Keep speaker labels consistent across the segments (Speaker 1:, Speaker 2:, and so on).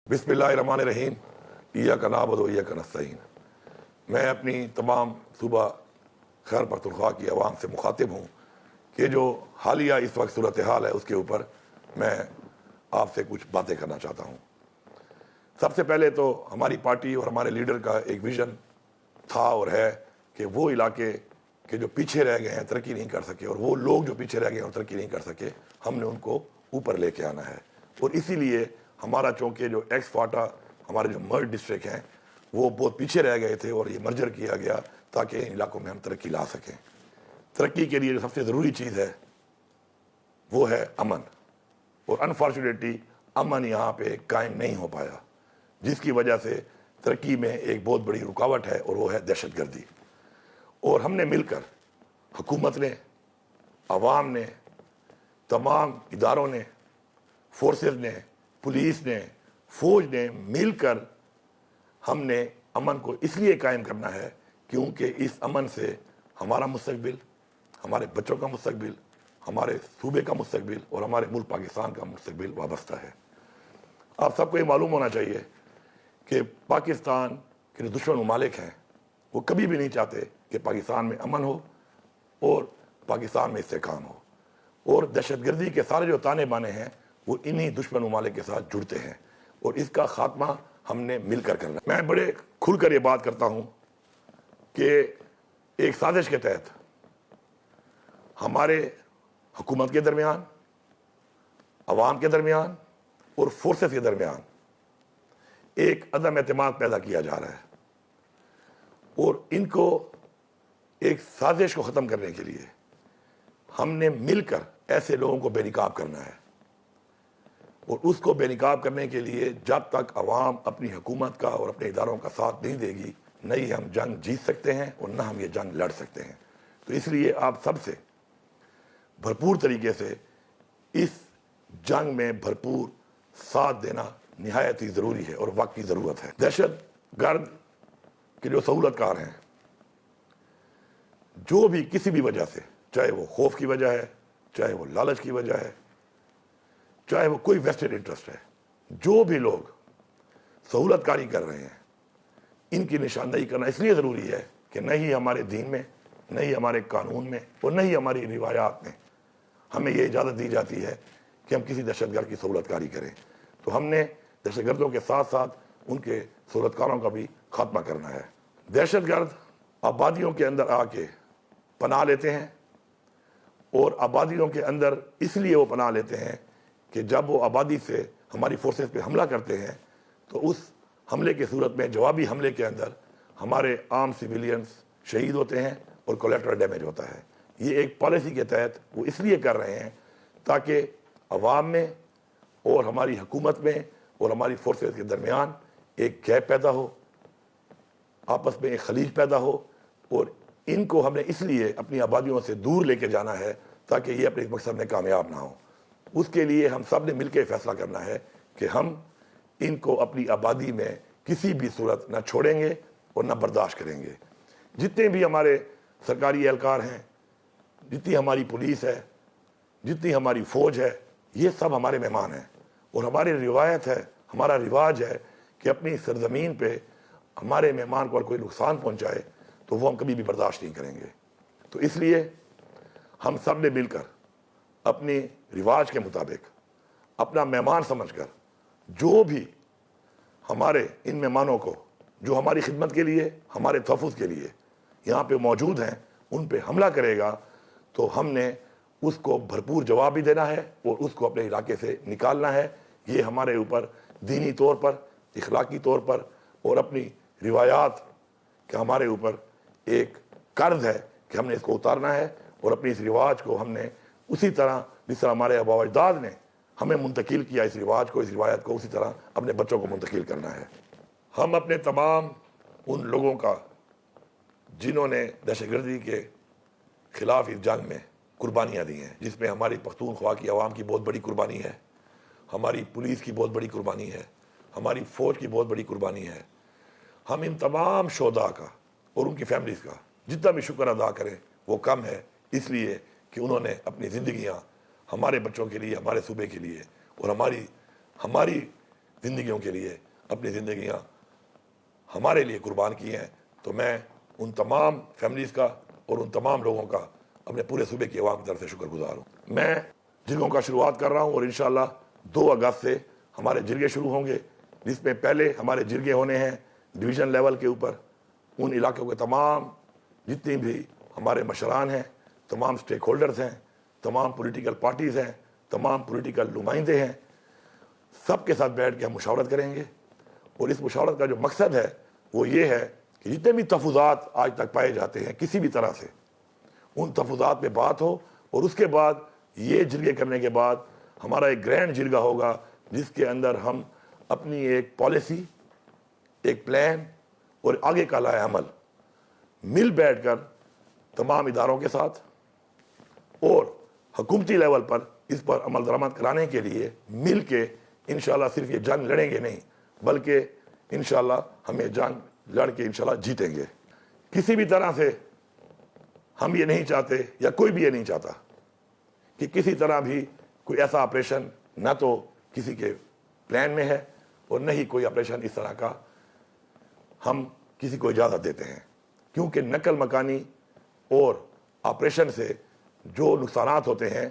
Speaker 1: بسم اللہ الرحمن الرحیم، ایاک نعبد و ایاک نستعین۔ میں اپنی تمام صوبہ خیبر پختونخوا کی عوام سے مخاطب ہوں کہ جو حالیہ اس وقت صورتحال ہے اس کے اوپر میں آپ سے کچھ باتیں کرنا چاہتا ہوں۔ سب سے پہلے تو ہماری پارٹی اور ہمارے لیڈر کا ایک ویژن تھا اور ہے کہ وہ علاقے کہ جو پیچھے رہ گئے ہیں، ترقی نہیں کر سکے، اور وہ لوگ جو پیچھے رہ گئے ہیں اور ترقی نہیں کر سکے، ہم نے ان کو اوپر لے کے آنا ہے۔ اور اسی لیے ہمارا چونکہ جو ایکس فاٹا ہمارے جو مرج ڈسٹرکٹ ہیں وہ بہت پیچھے رہ گئے تھے، اور یہ مرجر کیا گیا تاکہ ان علاقوں میں ہم ترقی لا سکیں۔ ترقی کے لیے جو سب سے ضروری چیز ہے وہ ہے امن، اور انفارچونیٹلی امن یہاں پہ قائم نہیں ہو پایا، جس کی وجہ سے ترقی میں ایک بہت بڑی رکاوٹ ہے، اور وہ ہے دہشت گردی۔ اور ہم نے مل کر، حکومت نے، عوام نے، تمام اداروں نے، فورسز نے، پولیس نے، فوج نے مل کر ہم نے امن کو اس لیے قائم کرنا ہے کیونکہ اس امن سے ہمارا مستقبل، ہمارے بچوں کا مستقبل، ہمارے صوبے کا مستقبل اور ہمارے ملک پاکستان کا مستقبل وابستہ ہے۔ آپ سب کو یہ معلوم ہونا چاہیے کہ پاکستان کے جو دشمن ممالک ہیں وہ کبھی بھی نہیں چاہتے کہ پاکستان میں امن ہو اور پاکستان میں استحکام ہو، اور دہشت گردی کے سارے جو تانے بانے ہیں وہ انہی دشمن ممالک کے ساتھ جڑتے ہیں، اور اس کا خاتمہ ہم نے مل کر کرنا ہے۔ میں بڑے کھل کر یہ بات کرتا ہوں کہ ایک سازش کے تحت ہمارے حکومت کے درمیان، عوام کے درمیان اور فورسز کے درمیان ایک عدم اعتماد پیدا کیا جا رہا ہے، اور ان کو ایک سازش کو ختم کرنے کے لیے ہم نے مل کر ایسے لوگوں کو بے نقاب کرنا ہے، اور اس کو بے نقاب کرنے کے لیے جب تک عوام اپنی حکومت کا اور اپنے اداروں کا ساتھ نہیں دے گی، نہ ہی ہم جنگ جیت سکتے ہیں اور نہ ہم یہ جنگ لڑ سکتے ہیں۔ تو اس لیے آپ سب سے بھرپور طریقے سے اس جنگ میں بھرپور ساتھ دینا نہایت ہی ضروری ہے اور وقت کی ضرورت ہے۔ دہشت گرد کے جو سہولت کار ہیں، جو بھی کسی بھی وجہ سے، چاہے وہ خوف کی وجہ ہے، چاہے وہ لالچ کی وجہ ہے، چاہے وہ کوئی ویسٹڈ انٹرسٹ ہے، جو بھی لوگ سہولت کاری کر رہے ہیں، ان کی نشاندہی کرنا اس لیے ضروری ہے کہ نہ ہی ہمارے دین میں، نہ ہی ہمارے قانون میں اور نہ ہی ہماری روایات میں ہمیں یہ اجازت دی جاتی ہے کہ ہم کسی دہشت گرد کی سہولت کاری کریں۔ تو ہم نے دہشت گردوں کے ساتھ ساتھ ان کے سہولت کاروں کا بھی خاتمہ کرنا ہے۔ دہشت گرد آبادیوں کے اندر آ کے پناہ لیتے ہیں، اور آبادیوں کے اندر اس لیے وہ پناہ لیتے ہیں کہ جب وہ آبادی سے ہماری فورسز پہ حملہ کرتے ہیں تو اس حملے کی صورت میں، جوابی حملے کے اندر، ہمارے عام سویلینز شہید ہوتے ہیں اور کولیٹرل ڈیمیج ہوتا ہے۔ یہ ایک پالیسی کے تحت وہ اس لیے کر رہے ہیں تاکہ عوام میں اور ہماری حکومت میں اور ہماری فورسز کے درمیان ایک گیپ پیدا ہو، آپس میں ایک خلیج پیدا ہو، اور ان کو ہم نے اس لیے اپنی آبادیوں سے دور لے کے جانا ہے تاکہ یہ اپنے مقصد میں کامیاب نہ ہو۔ اس کے لیے ہم سب نے مل کے فیصلہ کرنا ہے کہ ہم ان کو اپنی آبادی میں کسی بھی صورت نہ چھوڑیں گے اور نہ برداشت کریں گے۔ جتنے بھی ہمارے سرکاری اہلکار ہیں، جتنی ہماری پولیس ہے، جتنی ہماری فوج ہے، یہ سب ہمارے مہمان ہیں، اور ہماری روایت ہے، ہمارا رواج ہے کہ اپنی سرزمین پہ ہمارے مہمان کو اگر کوئی نقصان پہنچائے تو وہ ہم کبھی بھی برداشت نہیں کریں گے۔ تو اس لیے ہم سب نے مل کر اپنے رواج کے مطابق، اپنا مہمان سمجھ کر، جو بھی ہمارے ان مہمانوں کو جو ہماری خدمت کے لیے، ہمارے تحفظ کے لیے یہاں پہ موجود ہیں، ان پہ حملہ کرے گا تو ہم نے اس کو بھرپور جواب بھی دینا ہے اور اس کو اپنے علاقے سے نکالنا ہے۔ یہ ہمارے اوپر دینی طور پر، اخلاقی طور پر اور اپنی روایات کا ہمارے اوپر ایک قرض ہے کہ ہم نے اس کو اتارنا ہے، اور اپنی اس رواج کو ہم نے اسی طرح جس طرح ہمارے آباء و اجداد نے ہمیں منتقل کیا اس رواج کو، اس روایت کو، اسی طرح اپنے بچوں کو منتقل کرنا ہے۔ ہم اپنے تمام ان لوگوں کا جنہوں نے دہشت گردی کے خلاف اس جنگ میں قربانیاں دی ہیں، جس میں ہماری پختونخوا کی عوام کی بہت بڑی قربانی ہے، ہماری پولیس کی بہت بڑی قربانی ہے، ہماری فوج کی بہت بڑی قربانی ہے، ہم ان تمام شہداء کا اور ان کی فیملیز کا جتنا بھی شکر ادا کریں وہ کم ہے، اس لیے کہ انہوں نے اپنی زندگیاں ہمارے بچوں کے لیے، ہمارے صوبے کے لیے اور ہماری زندگیوں کے لیے اپنی زندگیاں ہمارے لیے قربان کی ہیں، تو میں ان تمام فیملیز کا اور ان تمام لوگوں کا اپنے پورے صوبے کی عوام کی طرف سے شکر گزار ہوں۔ میں جرگوں کا شروعات کر رہا ہوں، اور انشاءاللہ 2 اگست سے ہمارے جرگے شروع ہوں گے، جس میں پہلے ہمارے جرگے ہونے ہیں ڈویژن لیول کے اوپر۔ ان علاقوں کے تمام جتنی بھی ہمارے مشران ہیں، تمام سٹیک ہولڈرز ہیں، تمام پولیٹیکل پارٹیز ہیں، تمام پولیٹیکل نمائندے ہیں، سب کے ساتھ بیٹھ کے ہم مشاورت کریں گے۔ اور اس مشاورت کا جو مقصد ہے وہ یہ ہے کہ جتنے بھی تفوضات آج تک پائے جاتے ہیں کسی بھی طرح سے، ان تفوضات پہ بات ہو، اور اس کے بعد یہ جرگے کرنے کے بعد ہمارا ایک گرینڈ جرگہ ہوگا جس کے اندر ہم اپنی ایک پالیسی، ایک پلان اور آگے کا لائحہ عمل مل بیٹھ کر تمام اداروں کے ساتھ اور حکومتی لیول پر اس پر عمل درآمد کرانے کے لیے مل کے انشاءاللہ صرف یہ جنگ لڑیں گے نہیں، بلکہ انشاءاللہ ہم یہ جنگ لڑ کے انشاءاللہ جیتیں گے۔ کسی بھی طرح سے ہم یہ نہیں چاہتے، یا کوئی بھی یہ نہیں چاہتا کہ کسی طرح بھی کوئی ایسا آپریشن نہ تو کسی کے پلان میں ہے، اور نہ ہی کوئی آپریشن اس طرح کا ہم کسی کو اجازت دیتے ہیں، کیونکہ نقل مکانی اور آپریشن سے جو نقصانات ہوتے ہیں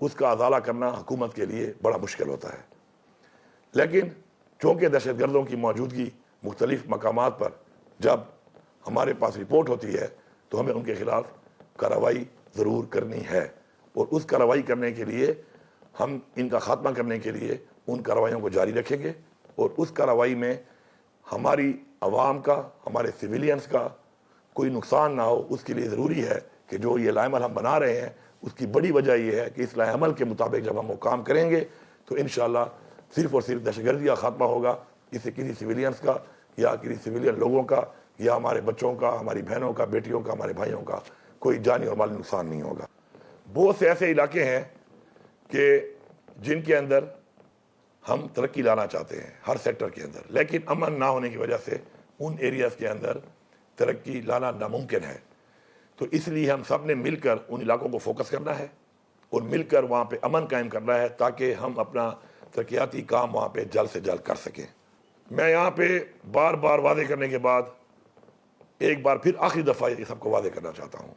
Speaker 1: اس کا ازالہ کرنا حکومت کے لیے بڑا مشکل ہوتا ہے۔ لیکن چونکہ دہشت گردوں کی موجودگی مختلف مقامات پر جب ہمارے پاس رپورٹ ہوتی ہے تو ہمیں ان کے خلاف کارروائی ضرور کرنی ہے، اور اس کارروائی کرنے کے لیے ہم ان کا خاتمہ کرنے کے لیے ان کارروائیوں کو جاری رکھیں گے، اور اس کارروائی میں ہماری عوام کا، ہمارے سویلینز کا کوئی نقصان نہ ہو۔ اس کے لیے ضروری ہے کہ جو یہ لائحہ عمل ہم بنا رہے ہیں اس کی بڑی وجہ یہ ہے کہ اس لائحہ عمل کے مطابق جب ہم وہ کام کریں گے تو انشاءاللہ صرف اور صرف دہشت گردی کا خاتمہ ہوگا، اس سے کسی سویلینز کا یا کسی سویلین لوگوں کا یا ہمارے بچوں کا، ہماری بہنوں کا، بیٹیوں کا، ہمارے بھائیوں کا کوئی جانی اور مالی نقصان نہیں ہوگا۔ بہت سے ایسے علاقے ہیں کہ جن کے اندر ہم ترقی لانا چاہتے ہیں ہر سیکٹر کے اندر، لیکن امن نہ ہونے کی وجہ سے ان ایریاز کے اندر ترقی لانا ناممکن ہے۔ تو اس لیے ہم سب نے مل کر ان علاقوں کو فوکس کرنا ہے اور مل کر وہاں پہ امن قائم کرنا ہے تاکہ ہم اپنا ترقیاتی کام وہاں پہ جلد سے جلد کر سکیں۔ میں یہاں پہ بار بار واضح کرنے کے بعد ایک بار پھر آخری دفعہ یہ سب کو واضح کرنا چاہتا ہوں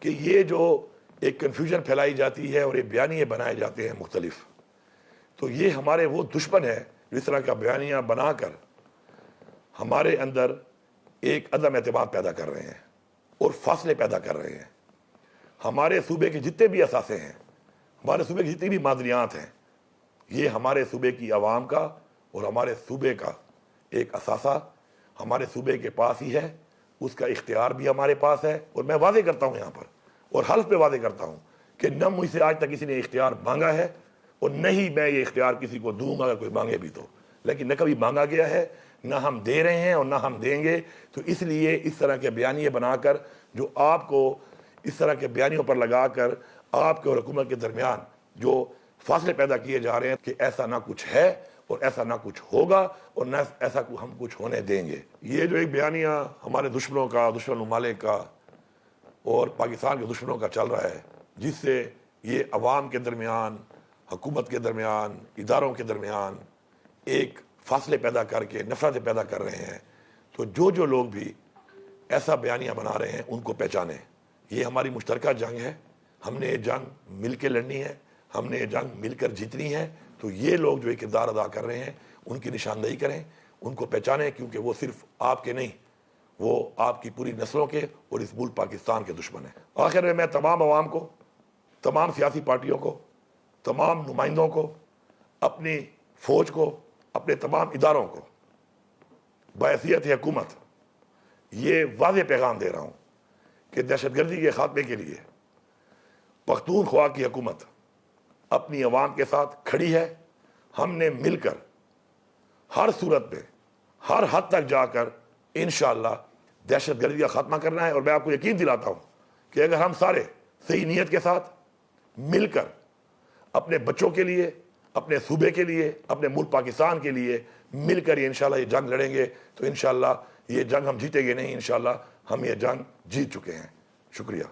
Speaker 1: کہ یہ جو ایک کنفیوژن پھیلائی جاتی ہے اور یہ بیانیے بنائے جاتے ہیں مختلف، تو یہ ہمارے وہ دشمن ہیں جو اس طرح کا بیانیہ بنا کر ہمارے اندر ایک عدم اعتماد پیدا کر رہے ہیں اور فاصلے پیدا کر رہے ہیں۔ ہمارے صوبے کے جتنے بھی اثاثے ہیں، ہمارے صوبے کی جتنی بھی معدنیات ہیں، یہ ہمارے صوبے کی عوام کا اور ہمارے صوبے کا ایک اثاثہ ہمارے صوبے کے پاس ہی ہے، اس کا اختیار بھی ہمارے پاس ہے۔ اور میں واضح کرتا ہوں یہاں پر اور حلف پہ واضح کرتا ہوں کہ نہ مجھ سے آج تک کسی نے اختیار مانگا ہے اور نہ ہی میں یہ اختیار کسی کو دوں گا اگر کوئی مانگے بھی تو، لیکن نہ کبھی مانگا گیا ہے، نہ ہم دے رہے ہیں اور نہ ہم دیں گے۔ تو اس لیے اس طرح کے بیانیے بنا کر جو آپ کو اس طرح کے بیانیوں پر لگا کر آپ کے اور حکومت کے درمیان جو فاصلے پیدا کیے جا رہے ہیں کہ ایسا نہ کچھ ہے اور ایسا نہ کچھ ہوگا اور نہ ایسا ہم کچھ ہونے دیں گے، یہ جو ایک بیانیہ ہمارے دشمنوں کا، دشمن ممالک کا اور پاکستان کے دشمنوں کا چل رہا ہے، جس سے یہ عوام کے درمیان، حکومت کے درمیان، اداروں کے درمیان ایک فاصلے پیدا کر کے نفرتیں پیدا کر رہے ہیں، تو جو لوگ بھی ایسا بیانیہ بنا رہے ہیں ان کو پہچانیں۔ یہ ہماری مشترکہ جنگ ہے، ہم نے یہ جنگ مل کے لڑنی ہے، ہم نے یہ جنگ مل کر جیتنی ہے۔ تو یہ لوگ جو ایک کردار ادا کر رہے ہیں ان کی نشاندہی کریں، ان کو پہچانیں، کیونکہ وہ صرف آپ کے نہیں، وہ آپ کی پوری نسلوں کے اور اس ملک پاکستان کے دشمن ہیں۔ آخر میں تمام عوام کو، تمام سیاسی پارٹیوں کو، تمام نمائندوں کو، اپنی فوج کو، اپنے تمام اداروں کو بحیثیت حکومت یہ واضح پیغام دے رہا ہوں کہ دہشت گردی کے خاتمے کے لیے پختونخوا کی حکومت اپنی عوام کے ساتھ کھڑی ہے۔ ہم نے مل کر ہر صورت میں ہر حد تک جا کر انشاءاللہ دہشت گردی کا خاتمہ کرنا ہے، اور میں آپ کو یقین دلاتا ہوں کہ اگر ہم سارے صحیح نیت کے ساتھ مل کر اپنے بچوں کے لیے، اپنے صوبے کے لیے، اپنے ملک پاکستان کے لیے مل کر یہ انشاءاللہ یہ جنگ لڑیں گے تو انشاءاللہ یہ جنگ ہم جیتیں گے نہیں، انشاءاللہ ہم یہ جنگ جیت چکے ہیں۔ شکریہ۔